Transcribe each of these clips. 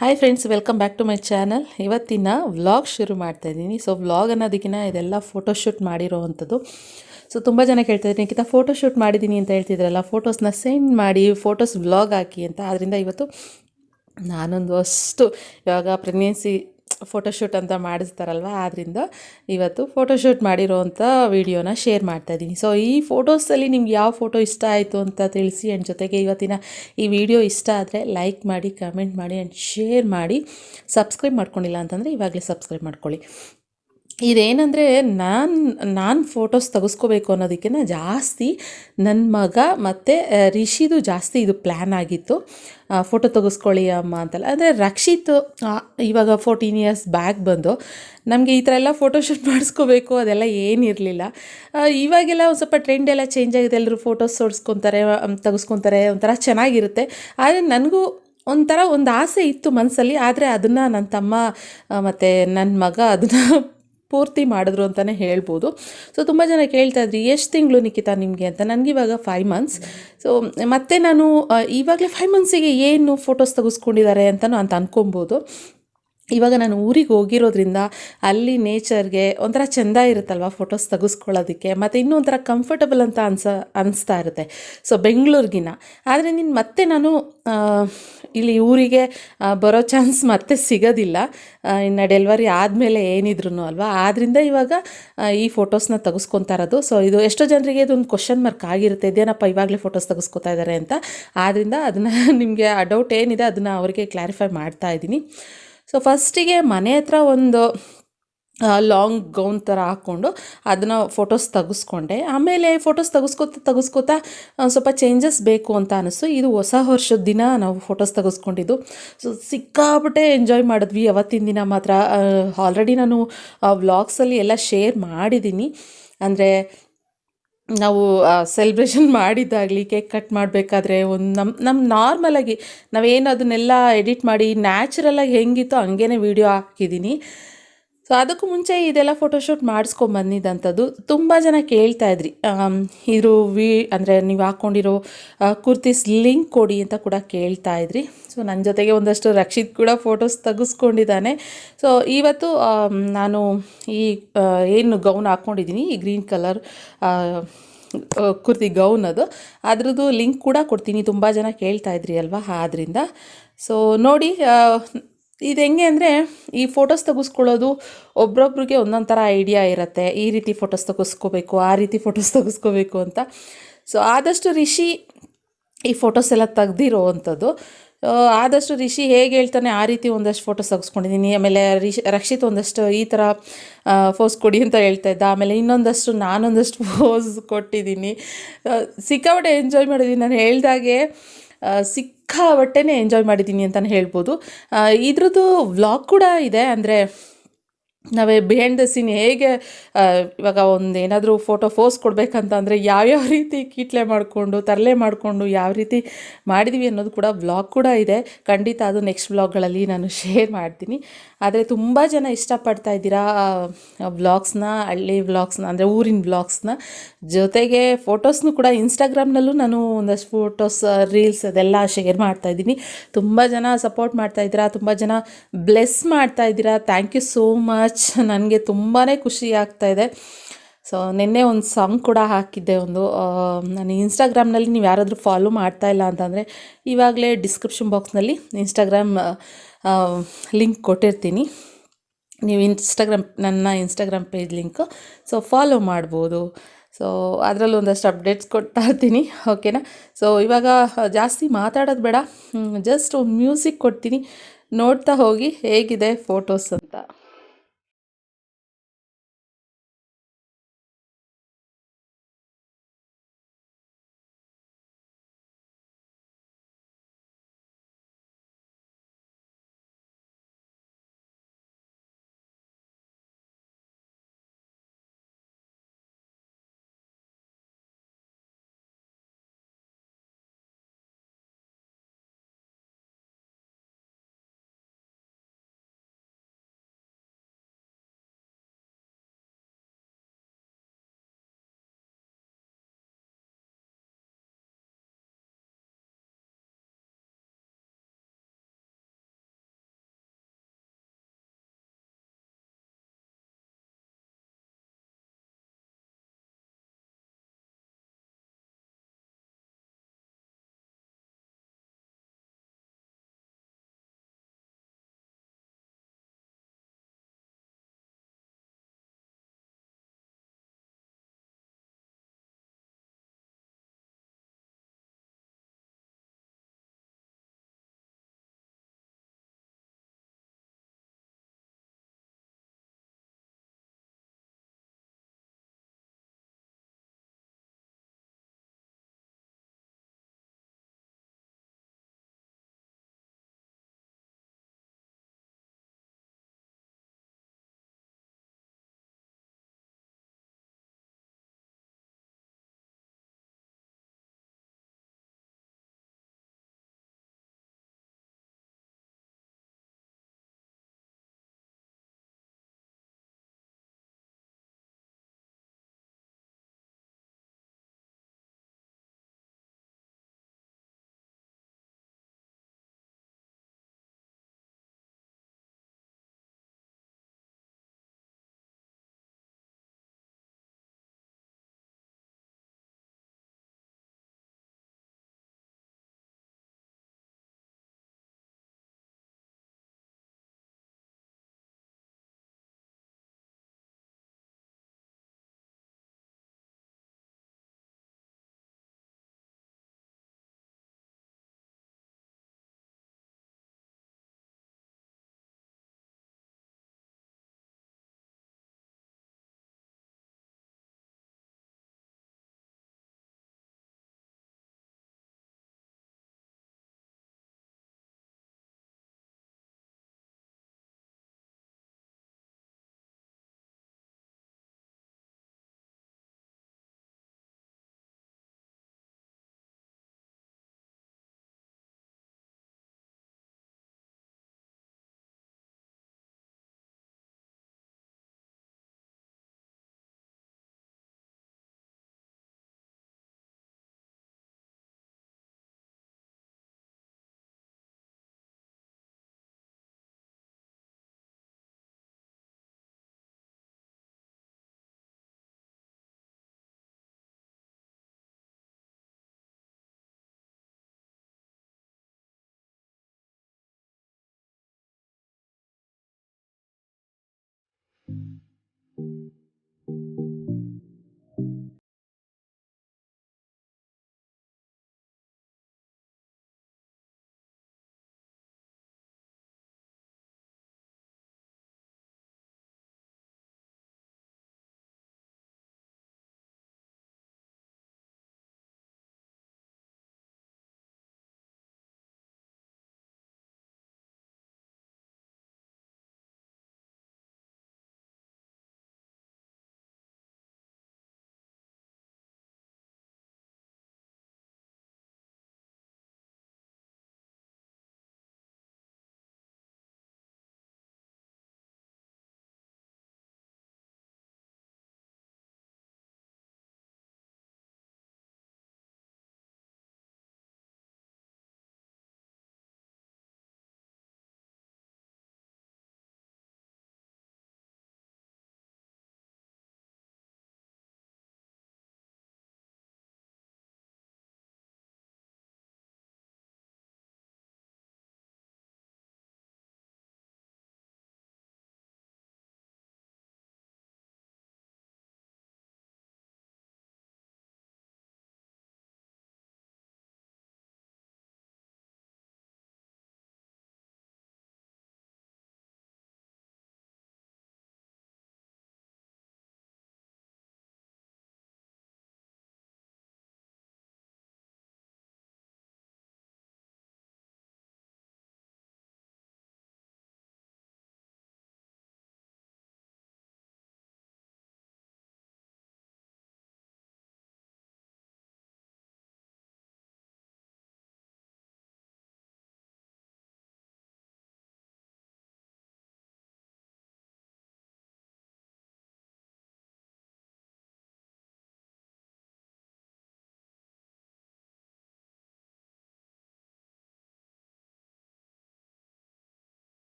Hi friends, welcome back to my channel. ಇವತ್ತಿನ vlog ಶುರು ಮಾಡ್ತಾ ಇದ್ದೀನಿ. ಸೊ ವ್ಲಾಗ್ ಅನ್ನೋದಕ್ಕಿಂತ ಇದೆಲ್ಲ ಫೋಟೋಶೂಟ್ ಮಾಡಿರೋ ಅಂಥದ್ದು. ಸೊ ತುಂಬ ಜನ ಕೇಳ್ತಾ ಇದ್ದೀನಿ, ನಿಖಿತಾ ಫೋಟೋಶೂಟ್ ಮಾಡಿದ್ದೀನಿ ಅಂತ ಹೇಳ್ತಿದ್ರಲ್ಲ, ಫೋಟೋಸ್ನ ಸೆಂಡ್ ಮಾಡಿ, ಫೋಟೋಸ್ ವ್ಲಾಗ್ ಹಾಕಿ ಅಂತ. ಆದ್ದರಿಂದ ಇವತ್ತು ನಾನೊಂದು ಅಷ್ಟು ಇವಾಗ ಪ್ರೆಗ್ನೆನ್ಸಿ ಫೋಟೋಶೂಟ್ ಅಂತ ಮಾಡಿಸ್ತಾರಲ್ವ, ಆದ್ದರಿಂದ ಇವತ್ತು ಫೋಟೋಶೂಟ್ ಮಾಡಿರೋವಂಥ ವೀಡಿಯೋನ ಶೇರ್ ಮಾಡ್ತಾಯಿದ್ದೀನಿ. ಸೊ ಈ ಫೋಟೋಸಲ್ಲಿ ನಿಮ್ಗೆ ಯಾವ ಫೋಟೋ ಇಷ್ಟ ಆಯಿತು ಅಂತ ತಿಳಿಸಿ. ಆ್ಯಂಡ್ ಜೊತೆಗೆ ಇವತ್ತಿನ ಈ ವಿಡಿಯೋ ಇಷ್ಟ ಆದರೆ ಲೈಕ್ ಮಾಡಿ, ಕಮೆಂಟ್ ಮಾಡಿ ಆ್ಯಂಡ್ ಶೇರ್ ಮಾಡಿ. ಸಬ್ಸ್ಕ್ರೈಬ್ ಮಾಡ್ಕೊಂಡಿಲ್ಲ ಅಂತಂದರೆ ಇವಾಗಲೇ ಸಬ್ಸ್ಕ್ರೈಬ್ ಮಾಡ್ಕೊಳ್ಳಿ. ಇದೇನೆಂದರೆ ನಾನು ಫೋಟೋಸ್ ತೆಗೆಸ್ಕೋಬೇಕು ಅನ್ನೋದಕ್ಕಿಂತ ಜಾಸ್ತಿ ನನ್ನ ಮಗ ಮತ್ತು ರಿಷಿದು ಜಾಸ್ತಿ ಇದು ಪ್ಲ್ಯಾನ್ ಆಗಿತ್ತು. ಫೋಟೋ ತೆಗೆಸ್ಕೊಳ್ಳಿ ಅಮ್ಮ ಅಂತಲ್ಲ. ಅಂದರೆ ರಕ್ಷಿತ್ ಇವಾಗ 14 ಇಯರ್ಸ್ ಬ್ಯಾಕ್ ಬಂದು ನಮಗೆ ಈ ಥರ ಎಲ್ಲ ಫೋಟೋಶೂಟ್ ಮಾಡಿಸ್ಕೋಬೇಕು ಅದೆಲ್ಲ ಏನಿರಲಿಲ್ಲ. ಇವಾಗೆಲ್ಲ ಒಂದು ಸ್ವಲ್ಪ ಟ್ರೆಂಡ್ ಎಲ್ಲ ಚೇಂಜ್ ಆಗಿದೆ. ಎಲ್ಲರೂ ಫೋಟೋಸ್ ತೆಗೆಸ್ಕೊತಾರೆ, ಒಂಥರ ಚೆನ್ನಾಗಿರುತ್ತೆ. ಆದರೆ ನನಗೂ ಒಂದು ಆಸೆ ಇತ್ತು ಮನಸ್ಸಲ್ಲಿ. ಆದರೆ ಅದನ್ನು ನನ್ನ ತಮ್ಮ ಮತ್ತು ನನ್ನ ಮಗ ಅದನ್ನು ಪೂರ್ತಿ ಮಾಡಿದ್ರು ಅಂತಲೇ ಹೇಳ್ಬೋದು. ಸೊ ತುಂಬ ಜನ ಕೇಳ್ತಾಯಿದ್ರಿ, ಎಷ್ಟು ತಿಂಗಳು ನಿಖಿತಾ ನಿಮಗೆ ಅಂತ. ನನಗಿವಾಗ 5 ಮಂತ್ಸ್. ಸೊ ಮತ್ತು ನಾನು ಇವಾಗಲೇ 5 ಮಂತ್ಸಿಗೆ ಏನು ಫೋಟೋಸ್ ತೆಗೆಸ್ಕೊಂಡಿದ್ದಾರೆ ಅಂತಲೂ ಅಂತ ಅಂದ್ಕೊಬೋದು. ಇವಾಗ ನಾನು ಊರಿಗೆ ಹೋಗಿರೋದ್ರಿಂದ ಅಲ್ಲಿ ನೇಚರ್ಗೆ ಒಂಥರ ಚೆಂದ ಇರುತ್ತಲ್ವ ಫೋಟೋಸ್ ತೆಗೆಸ್ಕೊಳ್ಳೋದಕ್ಕೆ, ಮತ್ತು ಇನ್ನೂ ಒಂಥರ ಕಂಫರ್ಟಬಲ್ ಅಂತ ಅನಿಸ್ತಾ ಇರುತ್ತೆ. ಸೊ ಬೆಂಗಳೂರಿಗಿನ ಆದರೆ ಮತ್ತೆ ನಾನು ಇಲ್ಲಿ ಊರಿಗೆ ಬರೋ ಚಾನ್ಸ್ ಮತ್ತೆ ಸಿಗೋದಿಲ್ಲ ಇನ್ನು ಡೆಲಿವರಿ ಆದಮೇಲೆ ಏನಿದ್ರು ಅಲ್ವಾ. ಆದ್ದರಿಂದ ಇವಾಗ ಈ ಫೋಟೋಸ್ನ ತೆಗೆಸ್ಕೊತಾ ಇರೋದು. ಸೊ ಇದು ಎಷ್ಟೋ ಜನರಿಗೆ ಇದೊಂದು ಕ್ವಶನ್ ಮಾರ್ಕ್ ಆಗಿರುತ್ತೆ, ಇದೇನಪ್ಪ ಇವಾಗಲೇ ಫೋಟೋಸ್ ತೆಗೆಸ್ಕೊತಾ ಇದ್ದಾರೆ ಅಂತ. ಆದ್ದರಿಂದ ಅದನ್ನು ನಿಮಗೆ ಆ ಡೌಟ್ ಏನಿದೆ ಅದನ್ನು ಅವರಿಗೆ ಕ್ಲಾರಿಫೈ ಮಾಡ್ತಾ ಇದ್ದೀನಿ. ಸೊ ಫಸ್ಟಿಗೆ ಮನೆ ಹತ್ರ ಒಂದು ಲಾಂಗ್ ಗೌನ್ ಥರ ಹಾಕ್ಕೊಂಡು ಅದನ್ನು ಫೋಟೋಸ್ ತೆಗೆಸ್ಕೊಂಡೆ. ಆಮೇಲೆ ಫೋಟೋಸ್ ತೆಗೆಸ್ಕೋತಾ ಸ್ವಲ್ಪ ಚೇಂಜಸ್ ಬೇಕು ಅಂತ ಅನ್ನಿಸ್ತು. ಇದು ಹೊಸ ವರ್ಷದ ದಿನ ನಾವು ಫೋಟೋಸ್ ತೆಗೆಸ್ಕೊಂಡಿದ್ದು. ಸೊ ಸಿಕ್ಕಾಪಟ್ಟೆ ಎಂಜಾಯ್ ಮಾಡಿದ್ವಿ ಅವತ್ತಿನ ದಿನ ಮಾತ್ರ. ಆಲ್ರೆಡಿ ನಾನು ವ್ಲಾಗ್ಸಲ್ಲಿ ಎಲ್ಲ ಶೇರ್ ಮಾಡಿದ್ದೀನಿ. ಅಂದರೆ ನಾವು ಸೆಲೆಬ್ರೇಷನ್ ಮಾಡಿದ್ದಾಗಲಿ, ಕೇಕ್ ಕಟ್ ಮಾಡಬೇಕಾದ್ರೆ ಒಂದು ನಮ್ಮ ನಾರ್ಮಲಾಗಿ ನಾವೇನು ಅದನ್ನೆಲ್ಲ ಎಡಿಟ್ ಮಾಡಿ ನ್ಯಾಚುರಲಾಗಿ ಹೆಂಗಿತ್ತೋ ಹಂಗೇ ವೀಡಿಯೋ ಹಾಕಿದ್ದೀನಿ. ಸೊ ಅದಕ್ಕೂ ಮುಂಚೆ ಇದೆಲ್ಲ ಫೋಟೋಶೂಟ್ ಮಾಡಿಸ್ಕೊಂಬಂದಿದ್ದಂಥದ್ದು. ತುಂಬ ಜನ ಕೇಳ್ತಾಯಿದ್ರಿ, ಇದ್ರ ಅಂದರೆ ನೀವು ಹಾಕ್ಕೊಂಡಿರೋ ಕುರ್ತೀಸ್ ಲಿಂಕ್ ಕೊಡಿ ಅಂತ ಕೂಡ ಕೇಳ್ತಾಯಿದ್ರಿ. ಸೊ ನನ್ನ ಜೊತೆಗೆ ಒಂದಷ್ಟು ರಕ್ಷಿತ್ ಕೂಡ ಫೋಟೋಸ್ ತೆಗೆಸ್ಕೊಂಡಿದ್ದಾನೆ. ಸೊ ಇವತ್ತು ನಾನು ಈ ಏನು ಗೌನ್ ಹಾಕ್ಕೊಂಡಿದ್ದೀನಿ, ಈ ಗ್ರೀನ್ ಕಲರ್ ಕುರ್ತಿ ಗೌನ್ ಅದ್ರದ್ದು ಲಿಂಕ್ ಕೂಡ ಕೊಡ್ತೀನಿ. ತುಂಬ ಜನ ಕೇಳ್ತಾಯಿದ್ರಿ ಅಲ್ವಾ, ಆದ್ದರಿಂದ. ಸೊ ನೋಡಿ, ಇದು ಹೆಂಗೆ ಅಂದರೆ ಈ ಫೋಟೋಸ್ ತೆಗೆಸ್ಕೊಳ್ಳೋದು ಒಬ್ರೊಬ್ರಿಗೆ ಒಂದೊಂದು ಥರ ಐಡಿಯಾ ಇರುತ್ತೆ. ಈ ರೀತಿ ಫೋಟೋಸ್ ತೆಗೆಸ್ಕೋಬೇಕು, ಆ ರೀತಿ ಫೋಟೋಸ್ ತೆಗೆಸ್ಕೋಬೇಕು ಅಂತ. ಸೊ ಆದಷ್ಟು ರಿಷಿ ಈ ಫೋಟೋಸ್ ಎಲ್ಲ ತೆಗ್ದಿರೋ ಅಂಥದ್ದು. ಆದಷ್ಟು ರಿಷಿ ಹೇಗೆ ಹೇಳ್ತಾನೆ ಆ ರೀತಿ ಒಂದಷ್ಟು ಫೋಟೋಸ್ ತೆಗೆಸ್ಕೊಂಡಿದ್ದೀನಿ. ಆಮೇಲೆ ರಕ್ಷಿತ್ ಒಂದಷ್ಟು ಈ ಥರ ಫೋಸ್ ಕೊಡಿ ಅಂತ ಹೇಳ್ತಾ ಇದ್ದ. ಆಮೇಲೆ ನಾನೊಂದಷ್ಟು ಫೋಸ್ ಕೊಟ್ಟಿದ್ದೀನಿ. ಸಿಕ್ಕಾಪಟ್ಟೆ ಎಂಜಾಯ್ ಮಾಡಿದ್ದೀನಿ. ನಾನು ಹೇಳ್ದಾಗೆ ಸಿಕ್ಕಾಪಟ್ಟೆನೇ ಎಂಜಾಯ್ ಮಾಡಿದ್ದೀನಿ ಅಂತಲೇ ಹೇಳ್ಬೋದು. ಇದ್ರದ್ದು ವ್ಲಾಗ್ ಕೂಡ ಇದೆ. ಅಂದರೆ ನಾವೇ ಬಿಹೈಂಡ್ ದ ಸೀನ್ ಹೇಗೆ ಇವಾಗ ಒಂದು ಏನಾದರೂ ಫೋಟೋ ಫೋಸ್ ಕೊಡಬೇಕಂತ ಅಂದರೆ ಯಾವ್ಯಾವ ರೀತಿ ಕೀಟ್ಲೆ ಮಾಡಿಕೊಂಡು ತರಲೆ ಮಾಡಿಕೊಂಡು ಯಾವ ರೀತಿ ಮಾಡಿದ್ದೀವಿ ಅನ್ನೋದು ಕೂಡ ವ್ಲಾಗ್ ಕೂಡ ಇದೆ. ಖಂಡಿತ ಅದು ನೆಕ್ಸ್ಟ್ ವ್ಲಾಗ್ಗಳಲ್ಲಿ ನಾನು ಶೇರ್ ಮಾಡ್ತೀನಿ. ಆದರೆ ತುಂಬ ಜನ ಇಷ್ಟಪಡ್ತಾ ಇದ್ದೀರಾ ವ್ಲಾಗ್ಸ್ನ, ಹಳ್ಳಿ ವ್ಲಾಗ್ಸ್ನ, ಅಂದರೆ ಊರಿನ ವ್ಲಾಗ್ಸ್ನ. ಜೊತೆಗೆ ಫೋಟೋಸ್ನು ಕೂಡ ಇನ್ಸ್ಟಾಗ್ರಾಮ್ನಲ್ಲೂ ನಾನು ಒಂದಷ್ಟು ಫೋಟೋಸ್, ರೀಲ್ಸ್ ಅದೆಲ್ಲ ಶೇರ್ ಮಾಡ್ತಾಯಿದ್ದೀನಿ. ತುಂಬ ಜನ ಸಪೋರ್ಟ್ ಮಾಡ್ತಾಯಿದ್ದೀರಾ, ತುಂಬ ಜನ ಬ್ಲೆಸ್ ಮಾಡ್ತಾಯಿದ್ದೀರಾ. Thank you so much. ನನಗೆ ತುಂಬಾ ಖುಷಿ ಆಗ್ತಾಯಿದೆ. ಸೊ ನಿನ್ನೆ ಒಂದು ಸಾಂಗ್ ಕೂಡ ಹಾಕಿದ್ದೆ ಒಂದು. ನಾನು ಇನ್ಸ್ಟಾಗ್ರಾಮ್ನಲ್ಲಿ ನೀವು ಯಾರಾದರೂ ಫಾಲೋ ಮಾಡ್ತಾ ಇಲ್ಲ ಅಂತಂದರೆ ಇವಾಗಲೇ ಡಿಸ್ಕ್ರಿಪ್ಷನ್ ಬಾಕ್ಸ್ನಲ್ಲಿ ಇನ್ಸ್ಟಾಗ್ರಾಮ್ ಲಿಂಕ್ ಕೊಟ್ಟಿರ್ತೀನಿ. ನೀವು ನನ್ನ Instagram page link so follow ಮಾಡ್ಬೋದು. ಸೊ ಅದರಲ್ಲೂ ಒಂದಷ್ಟು ಅಪ್ಡೇಟ್ಸ್ ಕೊಡ್ತಾ ಇರ್ತೀನಿ, ಓಕೆನಾ. ಸೊ ಇವಾಗ ಜಾಸ್ತಿ ಮಾತಾಡೋದು ಬೇಡ, ಜಸ್ಟ್ ಒಂದು ಮ್ಯೂಸಿಕ್ ಕೊಡ್ತೀನಿ, ನೋಡ್ತಾ ಹೋಗಿ ಹೇಗಿದೆ ಫೋಟೋಸ್ ಅಂತ.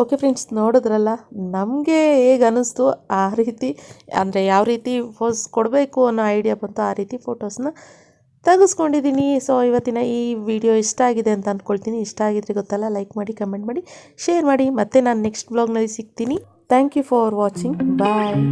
ಓಕೆ ಫ್ರೆಂಡ್ಸ್, ನೋಡಿದ್ರಲ್ಲ ನಮಗೆ ಹೇಗೆ ಅನ್ನಿಸ್ತು ಆ ರೀತಿ, ಅಂದರೆ ಯಾವ ರೀತಿ ಪೋಸ್ ಕೊಡಬೇಕು ಅನ್ನೋ ಐಡಿಯಾ ಬಂತು ಆ ರೀತಿ ಫೋಟೋಸ್ನ ತೆಗೆಸ್ಕೊಂಡಿದ್ದೀನಿ. ಸೊ ಇವತ್ತಿನ ಈ ವಿಡಿಯೋ ಇಷ್ಟ ಆಗಿದೆ ಅಂತ ಅಂದ್ಕೊಳ್ತೀನಿ. ಇಷ್ಟ ಆಗಿದ್ರೆ ಗೊತ್ತಲ್ಲ, ಲೈಕ್ ಮಾಡಿ, ಕಮೆಂಟ್ ಮಾಡಿ, ಶೇರ್ ಮಾಡಿ. ಮತ್ತೆ ನಾನು ನೆಕ್ಸ್ಟ್ ಬ್ಲಾಗ್ನಲ್ಲಿ ಸಿಗ್ತೀನಿ. Thank you for watching. Bye.